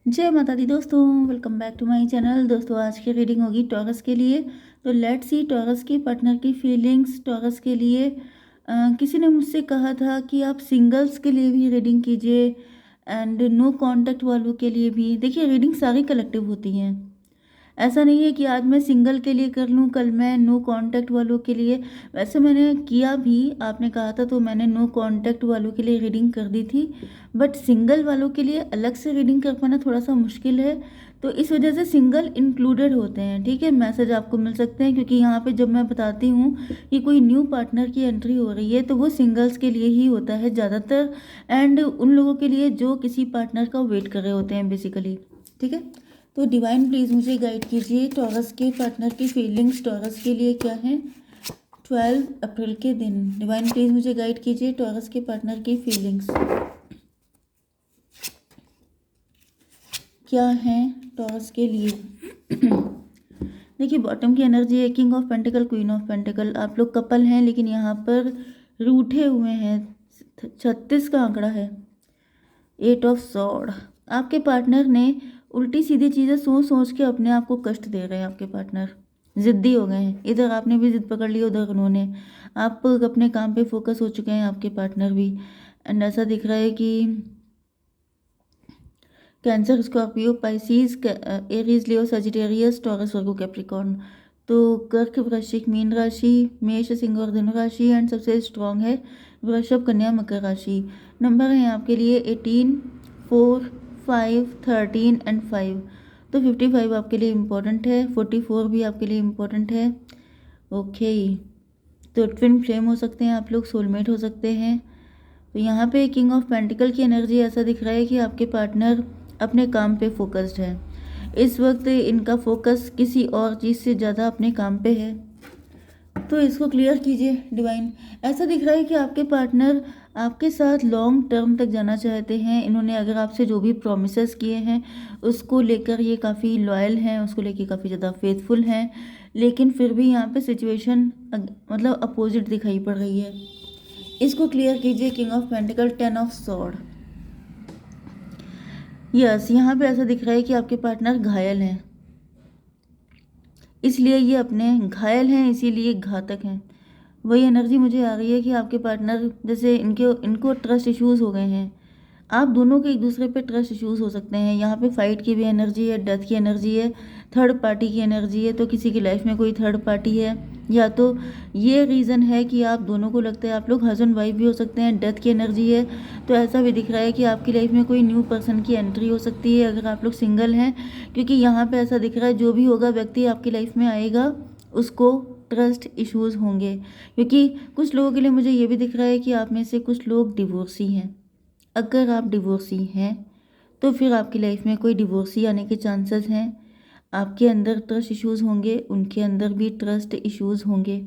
जय माता दी दोस्तों, welcome back to my channel. दोस्तों आज की रीडिंग होगी टॉरस के लिए। तो लेट्स सी टॉरस की पार्टनर की फीलिंग्स टॉरस के लिए। किसी ने मुझसे कहा था कि आप सिंगल्स के लिए भी रीडिंग कीजिए एंड नो कांटेक्ट वालों के लिए भी। देखिए रीडिंग सारी कलेक्टिव होती हैं, ऐसा नहीं है कि आज मैं सिंगल के लिए कर लूँ कल मैं नो कांटेक्ट वालों के लिए। वैसे मैंने किया भी, आपने कहा था तो मैंने नो कांटेक्ट वालों के लिए रीडिंग कर दी थी, बट सिंगल वालों के लिए अलग से रीडिंग कर पाना थोड़ा सा मुश्किल है। तो इस वजह से सिंगल इंक्लूडेड होते हैं, ठीक है। मैसेज आपको मिल सकते हैं क्योंकि यहाँ पे जब मैं बताती हूँ कि कोई न्यू पार्टनर की एंट्री हो रही है तो वो सिंगल्स के लिए ही होता है ज़्यादातर, एंड उन लोगों के लिए जो किसी पार्टनर का वेट कर रहे होते हैं बेसिकली, ठीक है। तो डिवाइन प्लीज़ मुझे गाइड कीजिए टॉरस के पार्टनर की फीलिंग्स टॉरस के लिए क्या है 12 अप्रैल के दिन। डिवाइन प्लीज़ मुझे गाइड कीजिए टॉरस के पार्टनर की फीलिंग्स क्या है टॉरस के लिए। देखिए बॉटम की एनर्जी है king of pentacle, queen of pentacle. आप लोग कपल हैं लेकिन यहाँ पर रूठे हुए हैं। 36 का आंकड़ा है। 8 ऑफ सॉर्ड। आपके पार्टनर ने उल्टी सीधी चीज़ें सोच सोच के अपने आप को कष्ट दे रहे हैं। आपके पार्टनर ज़िद्दी हो गए हैं, इधर आपने भी ज़िद पकड़ ली, उधर उन्होंने। आप अपने काम पे फोकस हो चुके हैं, आपके पार्टनर भी। एंड ऐसा दिख रहा है कि कैंसर, स्कॉर्पियो, पाइसिस, एरीज, लियो, सजिटेरियस, टॉरस, वर्गो, कैप्रिकॉर्न। तो कर्क, वृश्चिक, मीन राशि, मेष, सिंह और धनु राशि, एंड सबसे स्ट्रॉन्ग है वृषभ, कन्या, मकर राशि। नंबर है आपके लिए 18, 4, 5, 13 एंड 5। तो 55 आपके लिए इम्पोर्टेंट है, 44 भी आपके लिए इम्पोर्टेंट है। ओके, तो ट्विन फ्लेम हो सकते हैं आप लोग, सोलमेट हो सकते हैं। तो यहाँ पे किंग ऑफ पेंटिकल की एनर्जी ऐसा दिख रहा है कि आपके पार्टनर अपने काम पे फोकस्ड है। इस वक्त इनका फोकस किसी और चीज़ से ज़्यादा अपने काम पे है, तो इसको क्लियर कीजिए डिवाइन। ऐसा दिख रहा है कि आपके पार्टनर आपके साथ लॉन्ग टर्म तक जाना चाहते हैं। इन्होंने अगर आपसे जो भी प्रोमिसेस किए हैं उसको लेकर ये काफ़ी लॉयल हैं, उसको लेकर काफ़ी ज़्यादा फेथफुल हैं, लेकिन फिर भी यहाँ पे सिचुएशन मतलब अपोजिट दिखाई पड़ रही है। इसको क्लियर कीजिए king of pentacle, 10 of sword. Yes, यहाँ पे ऐसा दिख रहा है कि आपके पार्टनर घायल हैं, इसलिए ये अपने घायल हैं, इसीलिए घातक हैं। वही एनर्जी मुझे आ रही है कि आपके पार्टनर जैसे इनको ट्रस्ट इश्यूज हो गए हैं। आप दोनों के एक दूसरे पे ट्रस्ट इश्यूज हो सकते हैं। यहाँ पे फाइट की भी एनर्जी है, डेथ की एनर्जी है, थर्ड पार्टी की एनर्जी है। तो किसी की लाइफ में कोई थर्ड पार्टी है, या तो ये रीज़न है कि आप दोनों को लगता है आप लोग हस्बैंड वाइफ भी हो सकते हैं। डेथ की एनर्जी है, तो ऐसा भी दिख रहा है कि आपकी लाइफ में कोई न्यू पर्सन की एंट्री हो सकती है अगर आप लोग सिंगल हैं, क्योंकि यहाँ पे ऐसा दिख रहा है जो भी होगा व्यक्ति आपकी लाइफ में आएगा उसको ट्रस्ट इश्यूज होंगे। क्योंकि कुछ लोगों के लिए मुझे ये भी दिख रहा है कि आप में से कुछ लोग डिवोर्सी हैं। अगर आप डिवोर्सी हैं तो फिर आपकी लाइफ में कोई डिवोर्सी आने के चांसेस हैं। आपके अंदर ट्रस्ट इश्यूज होंगे, उनके अंदर भी ट्रस्ट इश्यूज होंगे।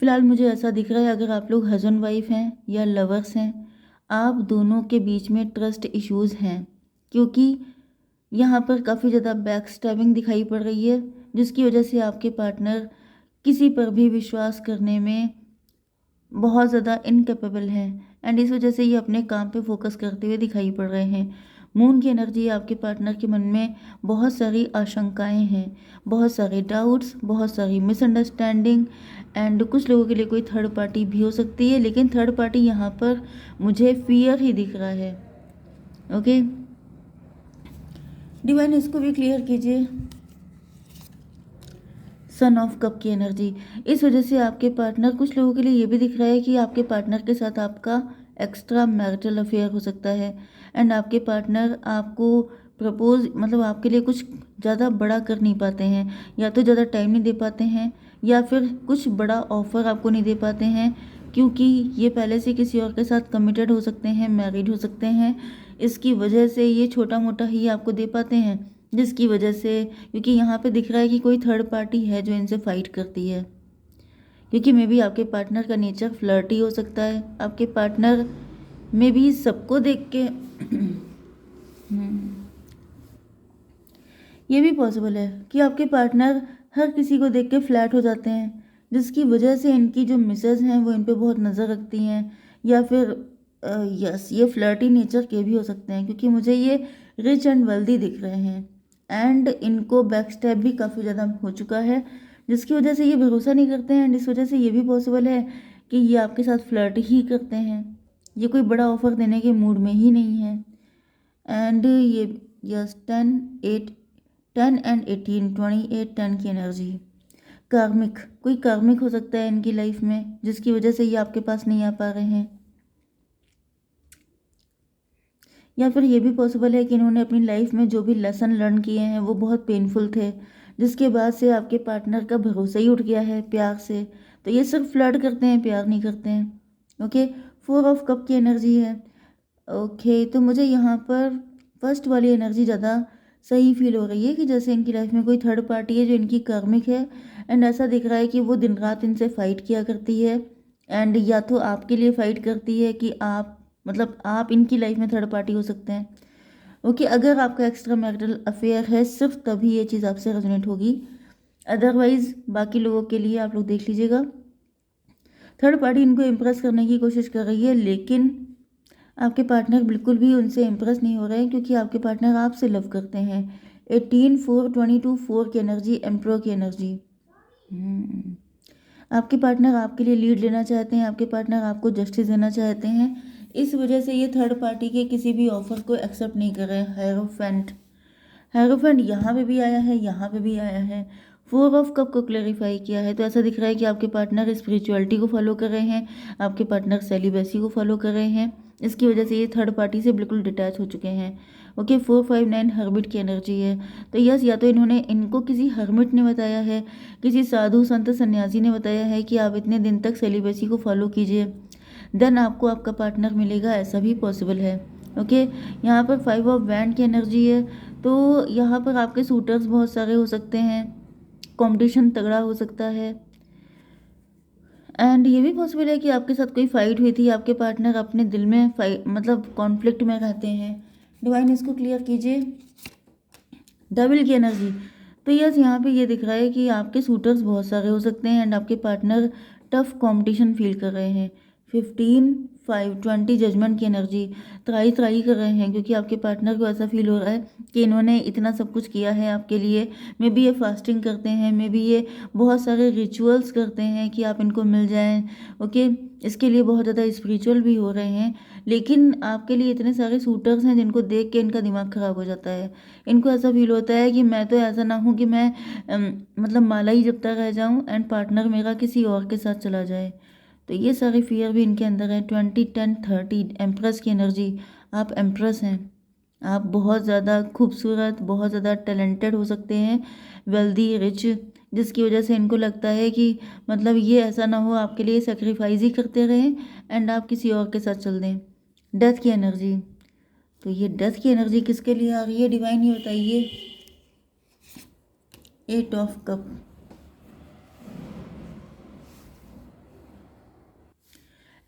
फिलहाल मुझे ऐसा दिख रहा है अगर आप लोग हस्बैंड वाइफ हैं या लवर्स हैं, आप दोनों के बीच में ट्रस्ट इश्यूज हैं, क्योंकि यहाँ पर काफ़ी ज़्यादा बैक स्टैबिंग दिखाई पड़ रही है, जिसकी वजह से आपके पार्टनर किसी पर भी विश्वास करने में बहुत ज़्यादा इनकेपेबल हैं, एंड इस वजह से ये अपने काम पे फोकस करते हुए दिखाई पड़ रहे हैं। मून की एनर्जी आपके पार्टनर के मन में बहुत सारी आशंकाएं हैं, बहुत सारे डाउट्स, बहुत सारी मिसअंडरस्टैंडिंग, एंड कुछ लोगों के लिए कोई थर्ड पार्टी भी हो सकती है, लेकिन थर्ड पार्टी यहाँ पर मुझे फियर ही दिख रहा है। ओके डिवाइन, इसको भी क्लियर कीजिए। सन ऑफ कप की एनर्जी, इस वजह से आपके पार्टनर, कुछ लोगों के लिए ये भी दिख रहा है कि आपके पार्टनर के साथ आपका एक्स्ट्रा मैरिटल अफेयर हो सकता है, एंड आपके पार्टनर आपको प्रपोज मतलब आपके लिए कुछ ज़्यादा बड़ा कर नहीं पाते हैं, या तो ज़्यादा टाइम नहीं दे पाते हैं, या फिर कुछ बड़ा ऑफर आपको नहीं दे पाते हैं, क्योंकि ये पहले से किसी और के साथ कमिटेड हो सकते हैं, मैरिड हो सकते हैं। इसकी वजह से ये छोटा मोटा ही आपको दे पाते हैं, जिसकी वजह से, क्योंकि यहाँ पे दिख रहा है कि कोई थर्ड पार्टी है जो इनसे फाइट करती है, क्योंकि मे बी आपके पार्टनर का नेचर फ्लर्टी हो सकता है। आपके पार्टनर में भी सबको देख के ये भी पॉसिबल है कि आपके पार्टनर हर किसी को देख के फ्लैट हो जाते हैं, जिसकी वजह से इनकी जो मिसेज हैं वो इन पे बहुत नज़र रखती हैं, या फिर यस, ये फ्लर्टी नेचर के भी हो सकते हैं क्योंकि मुझे ये रिच एंड वेल्दी दिख रहे हैं। एंड इनको बैक स्टेप भी काफ़ी ज़्यादा हो चुका है जिसकी वजह से ये भरोसा नहीं करते हैं। एंड इस वजह से ये भी पॉसिबल है कि ये आपके साथ फ्लर्ट ही करते हैं, ये कोई बड़ा ऑफर देने के मूड में ही नहीं है। एंड ये यस 10 एंड 18 28 10 की एनर्जी, कार्मिक, कोई कार्मिक हो सकता है इनकी लाइफ में जिसकी वजह से ये आपके पास नहीं आ पा रहे हैं। या फिर ये भी पॉसिबल है कि इन्होंने अपनी लाइफ में जो भी लेसन लर्न किए हैं वो बहुत पेनफुल थे, जिसके बाद से आपके पार्टनर का भरोसा ही उठ गया है प्यार से। तो ये सिर्फ फ्लर्ट करते हैं, प्यार नहीं करते हैं। ओके, 4 ऑफ कप की एनर्जी है। ओके, तो मुझे यहाँ पर फर्स्ट वाली एनर्जी ज़्यादा सही फील हो रही है कि जैसे इनकी लाइफ में कोई थर्ड पार्टी है जो इनकी कार्मिक है। एंड ऐसा दिख रहा है कि वो दिन रात इनसे फाइट किया करती है। एंड या तो आपके लिए फाइट करती है कि आप, मतलब आप इनकी लाइफ में थर्ड पार्टी हो सकते हैं। ओके, अगर आपका एक्स्ट्रा मैरिटल अफेयर है सिर्फ तभी ये चीज़ आपसे रेजोनेट होगी, अदरवाइज बाकी लोगों के लिए आप लोग देख लीजिएगा। थर्ड पार्टी इनको इम्प्रेस करने की कोशिश कर रही है लेकिन आपके पार्टनर बिल्कुल भी उनसे इम्प्रेस नहीं हो रहे हैं क्योंकि आपके पार्टनर आपसे लव करते हैं। 18 4 22 4 की एनर्जी, एम्प्रो की एनर्जी। आपके पार्टनर आपके लिए लीड लेना चाहते हैं, आपके पार्टनर आपको जस्टिस देना चाहते हैं, इस वजह से ये थर्ड पार्टी के किसी भी ऑफर को एक्सेप्ट नहीं कर रहे हैं। हेरोफेंट, हेरोफेंट यहाँ पे भी आया है, यहाँ पे भी आया है। 4 ऑफ कप को क्लैरिफाई किया है। तो ऐसा दिख रहा है कि आपके पार्टनर स्पिरिचुअलिटी को फॉलो कर रहे हैं, आपके पार्टनर सेलिबेसी को फॉलो कर रहे हैं, इसकी वजह से ये थर्ड पार्टी से बिल्कुल डिटैच हो चुके हैं। ओके, 4 5 9 हर्मिट की एनर्जी है। तो यस, या तो इन्होंने, इनको किसी हर्मिट ने बताया है, किसी साधु संत सन्यासी ने बताया है कि आप इतने दिन तक सेलिबेसी को फॉलो कीजिए, देन आपको आपका पार्टनर मिलेगा, ऐसा भी पॉसिबल है। ओके, यहाँ पर 5 ऑफ वैंड की एनर्जी है। तो यहाँ पर आपके सूटर्स बहुत सारे हो सकते हैं, कंपटीशन तगड़ा हो सकता है। एंड ये भी पॉसिबल है कि आपके साथ कोई फाइट हुई थी, आपके पार्टनर अपने दिल में फाइट, मतलब कॉन्फ्लिक्ट में रहते हैं। डिवाइन इसको क्लियर कीजिए। डबल की एनर्जी, तो यस, यहाँ पे ये दिख रहा है कि आपके सूटर्स बहुत सारे हो सकते हैं एंड आपके पार्टनर टफ कंपटीशन फील कर रहे हैं। 15 5 20 जजमेंट की एनर्जी, त्राही त्राही कर रहे हैं क्योंकि आपके पार्टनर को ऐसा फील हो रहा है कि इन्होंने इतना सब कुछ किया है आपके लिए। मे बी ये फास्टिंग करते हैं, मे बी ये बहुत सारे रिचुअल्स करते हैं कि आप इनको मिल जाएं। ओके, इसके लिए बहुत ज़्यादा स्पिरिचुअल भी हो रहे हैं, लेकिन आपके लिए इतने सारे सूटर्स हैं जिनको देख के इनका दिमाग ख़राब हो जाता है। इनको ऐसा फील होता है कि मैं तो ऐसा ना हूँ कि मैं मतलब माला ही जपता रह जाऊँ एंड पार्टनर मेरा किसी और के साथ चला जाए। तो ये सारे फियर भी इनके अंदर है। 20 10 30 एम्प्रेस की एनर्जी, आप एम्प्रेस हैं, आप बहुत ज़्यादा खूबसूरत, बहुत ज़्यादा टैलेंटेड हो सकते हैं, वेल्दी, रिच, जिसकी वजह से इनको लगता है कि मतलब ये ऐसा ना हो आपके लिए सेक्रीफाइस ही करते रहें एंड आप किसी और के साथ चल दें। डेथ की एनर्जी, तो ये डेथ की एनर्जी किसके लिए आ रही है, डिवाइन ही बताइए। 8 ऑफ कप,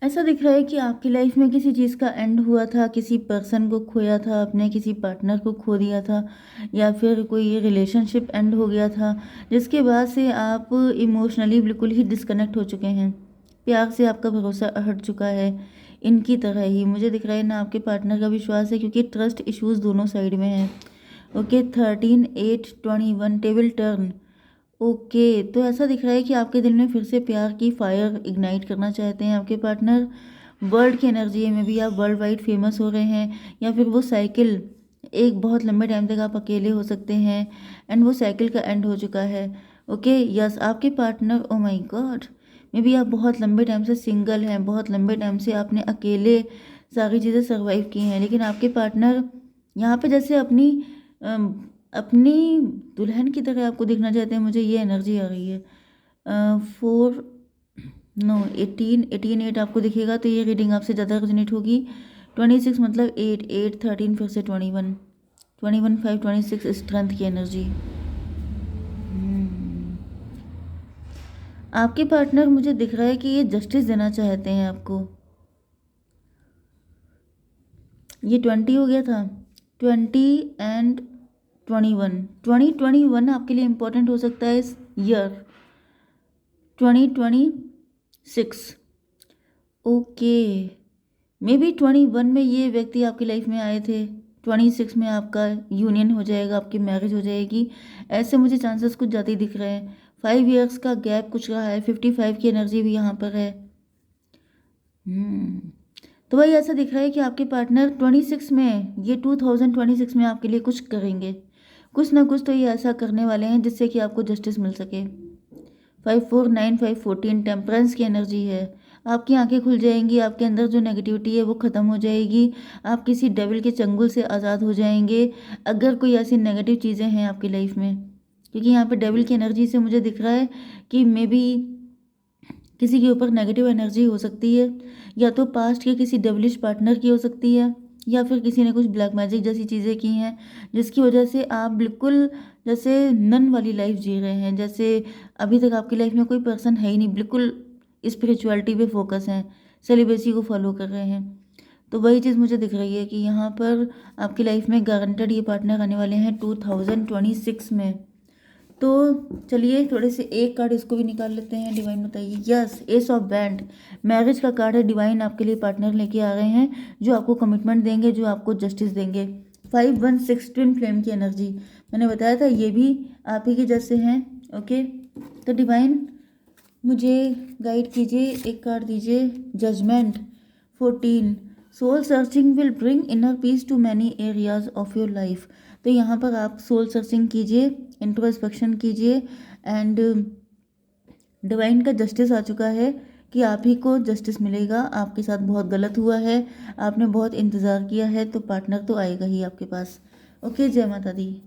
ऐसा दिख रहा है कि आपकी लाइफ में किसी चीज़ का एंड हुआ था, किसी पर्सन को खोया था, अपने किसी पार्टनर को खो दिया था, या फिर कोई रिलेशनशिप एंड हो गया था जिसके बाद से आप इमोशनली बिल्कुल ही डिस्कनेक्ट हो चुके हैं, प्यार से आपका भरोसा हट चुका है। इनकी तरह ही मुझे दिख रहा है ना आपके पार्टनर का विश्वास है क्योंकि ट्रस्ट इश्यूज दोनों साइड में है। Okay, 13 8 21 table turn. ओके, तो ऐसा दिख रहा है कि आपके दिल में फिर से प्यार की फायर इग्नाइट करना चाहते हैं आपके पार्टनर। वर्ल्ड की एनर्जी में भी आप वर्ल्ड वाइड फेमस हो रहे हैं, या फिर वो साइकिल, एक बहुत लंबे टाइम तक आप अकेले हो सकते हैं एंड वो साइकिल का एंड हो चुका है। ओके, यस, आपके partner, oh my God, may be आप बहुत लंबे टाइम से सिंगल हैं, बहुत लंबे टाइम से आपने अकेले सारी चीज़ें सर्वाइव की हैं, लेकिन आपके पार्टनर यहाँ पे जैसे अपनी अपनी दुल्हन की तरह आपको देखना चाहते हैं, मुझे ये एनर्जी आ रही है। 4 नो 18 8 आपको दिखेगा तो ये रीडिंग आपसे ज़्यादा रेजोनेट होगी। 26 मतलब 8 8 13 फिर से 21 21 5 26 स्ट्रेंथ की एनर्जी। आपके पार्टनर मुझे दिख रहा है कि ये जस्टिस देना चाहते हैं आपको। ये 20 हो गया था, 20 एंड 21 आपके लिए इम्पोर्टेंट हो सकता है इस ईयर 2026। ओके, मे बी 21 में ये व्यक्ति आपकी लाइफ में आए थे, 26 में आपका यूनियन हो जाएगा, आपकी मैरिज हो जाएगी, ऐसे मुझे चांसेस कुछ ज़्यादा ही दिख रहे हैं। 5 इयर्स का गैप कुछ रहा है, 55 की एनर्जी भी यहाँ पर है। तो भाई ऐसा दिख रहा है कि आपके पार्टनर 26 में, ये 2026 में आपके लिए कुछ करेंगे, कुछ ना कुछ तो ये ऐसा करने वाले हैं जिससे कि आपको जस्टिस मिल सके। 549514 टेम्परेंस की एनर्जी है। आपकी आंखें खुल जाएंगी, आपके अंदर जो नेगेटिविटी है वो ख़त्म हो जाएगी, आप किसी डेविल के चंगुल से आज़ाद हो जाएंगे अगर कोई ऐसी नेगेटिव चीज़ें हैं आपकी लाइफ में। क्योंकि यहाँ पे डेविल की एनर्जी से मुझे दिख रहा है कि मे बी किसी के ऊपर नेगेटिव एनर्जी हो सकती है, या तो पास्ट के किसी डेविलिश पार्टनर की हो सकती है, या फिर किसी ने कुछ ब्लैक मैजिक जैसी चीज़ें की हैं जिसकी वजह से आप बिल्कुल जैसे नन वाली लाइफ जी रहे हैं, जैसे अभी तक आपकी लाइफ में कोई पर्सन है ही नहीं, बिल्कुल स्पिरिचुअलिटी पे फोकस है, सेलिब्रेसी को फॉलो कर रहे हैं। तो वही चीज़ मुझे दिख रही है कि यहाँ पर आपकी लाइफ में गारंटेड ये पार्टनर आने वाले हैं 2026 में। तो चलिए थोड़े से एक कार्ड इसको भी निकाल लेते हैं। डिवाइन बताइए। Yes, S of band, marriage का कार्ड है। डिवाइन आपके लिए पार्टनर लेके आ रहे हैं जो आपको कमिटमेंट देंगे, जो आपको जस्टिस देंगे। 516 ट्विन फ्लेम की एनर्जी, मैंने बताया था ये भी आप ही के जैसे हैं। ओके, तो डिवाइन मुझे गाइड कीजिए, एक कार्ड दीजिए। Judgement 14, soul searching will bring inner peace to many areas of your life. तो यहाँ पर आप सोल सर्चिंग कीजिए, इंट्रोस्पेक्शन कीजिए, एंड डिवाइन का जस्टिस आ चुका है कि आप ही को जस्टिस मिलेगा। आपके साथ बहुत गलत हुआ है, आपने बहुत इंतज़ार किया है, तो पार्टनर तो आएगा ही आपके पास। ओके, जय माता दी।